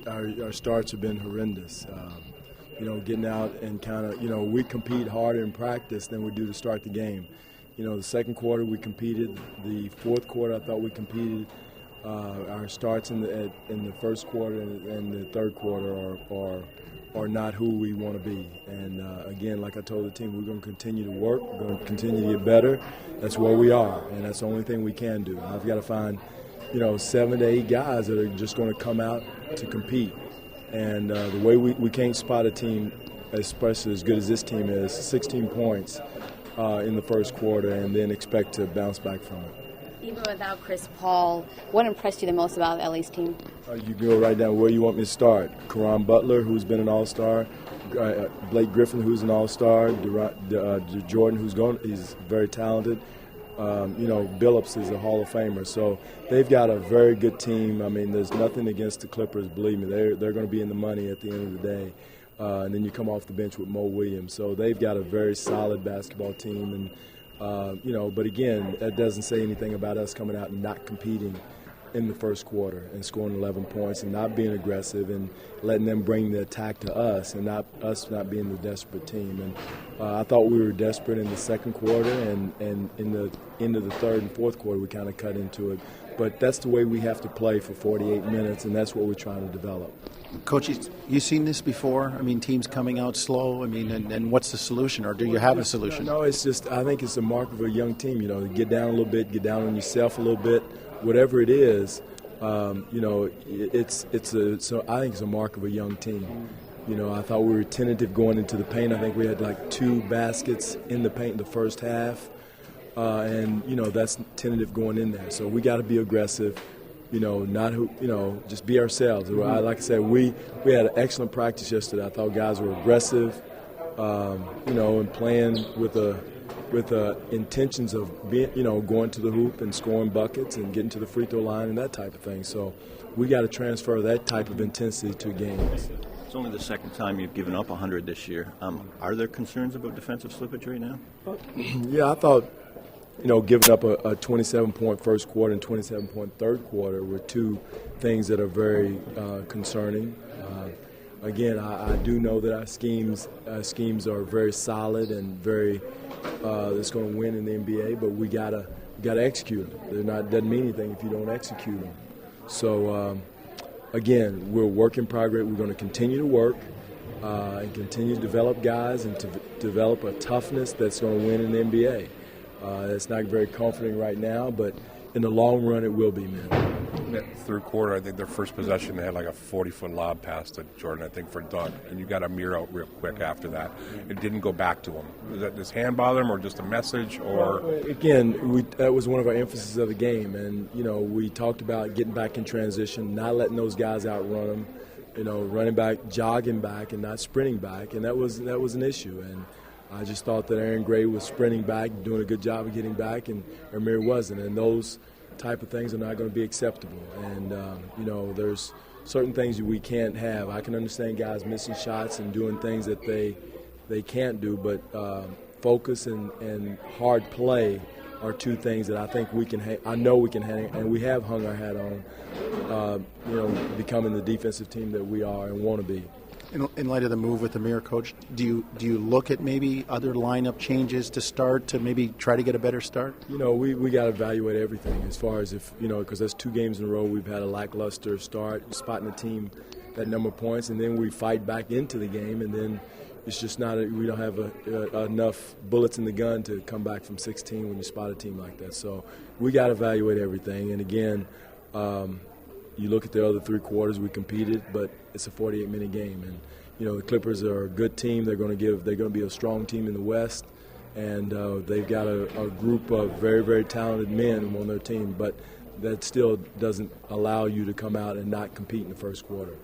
Our starts have been horrendous. Getting out and kind of, we compete harder in practice than we do to start the game. The second quarter we competed. The fourth quarter I thought we competed. Our starts in the first quarter and the third quarter are not who we want to be. And again, like I told the team, we're going to continue to work. We're going to continue to get better. That's where we are, and that's the only thing we can do. I've got to find 7 to 8 guys that are just going to come out to compete. And the way we can't spot a team, especially as good as this team is, 16 points in the first quarter and then expect to bounce back from it. Even without Chris Paul, what impressed you the most about LA's team? You go right down where you want me to start. Caron Butler, who's been an all-star, Blake Griffin, who's an all-star, Jordan, he's very talented. Billups is a Hall of Famer. So they've got a very good team. I mean, there's nothing against the Clippers, believe me. They're going to be in the money at the end of the day. And then you come off the bench with Mo Williams. So they've got a very solid basketball team. And, but again, that doesn't say anything about us coming out and not competing in the first quarter and scoring 11 points and not being aggressive and letting them bring the attack to us and not us not being the desperate team. And I thought we were desperate in the second quarter, and in the end of the third and fourth quarter we kind of cut into it. But that's the way we have to play for 48 minutes, and that's what we're trying to develop. Coach, you seen this before? I mean, teams coming out slow. I mean, and what's the solution, or do you have a solution? No, it's just I think it's a mark of a young team. Get down a little bit, get down on yourself a little bit. Whatever it is, I think it's a mark of a young team. I thought we were tentative going into the paint. I think we had like 2 baskets in the paint in the first half, and that's tentative going in there. So we got to be aggressive. Just be ourselves. Like I said, we had an excellent practice yesterday. I thought guys were aggressive, and playing with intentions of being, going to the hoop and scoring buckets and getting to the free throw line and that type of thing. So we got to transfer that type of intensity to games. It's only the second time you've given up 100 this year. Are there concerns about defensive slippage right now? Yeah, I thought, giving up a 27-point first quarter and 27-point third quarter were 2 things that are very concerning. Again, I do know that our schemes are very solid and very that's going to win in the NBA, but we gotta execute them. Doesn't mean anything if you don't execute them. So again, we're a work in progress. We're going to continue to work and continue to develop guys and to develop a toughness that's going to win in the NBA. It's not very comforting right now, but in the long run, it will be, man. In that third quarter, I think their first possession, they had like a 40-foot lob pass to Jordan, I think, for Doug. And you got a mirror out real quick after that. It didn't go back to him. Was that his hand bother him or just a message? Or Again, that was one of our emphasis of the game. And, we talked about getting back in transition, not letting those guys outrun them, running back, jogging back, and not sprinting back. And that was an issue. And I just thought that Aaron Gray was sprinting back, doing a good job of getting back, and Amir wasn't. And those type of things are not going to be acceptable. And, there's certain things we can't have. I can understand guys missing shots and doing things that they can't do, but focus and hard play are 2 things that I think we can I know we can hang, and we have hung our hat on, becoming the defensive team that we are and want to be. In light of the move with Amir, Coach, do you look at maybe other lineup changes to start to maybe try to get a better start? We got to evaluate everything as far as if, because that's 2 games in a row we've had a lackluster start, spotting the team that number of points, and then we fight back into the game, and then it's just we don't have enough bullets in the gun to come back from 16 when you spot a team like that. So we got to evaluate everything, and again, you look at the other 3 quarters, we competed, but it's a 48-minute game. And, the Clippers are a good team. They're going to be a strong team in the West. And they've got a group of very, very talented men on their team. But that still doesn't allow you to come out and not compete in the first quarter.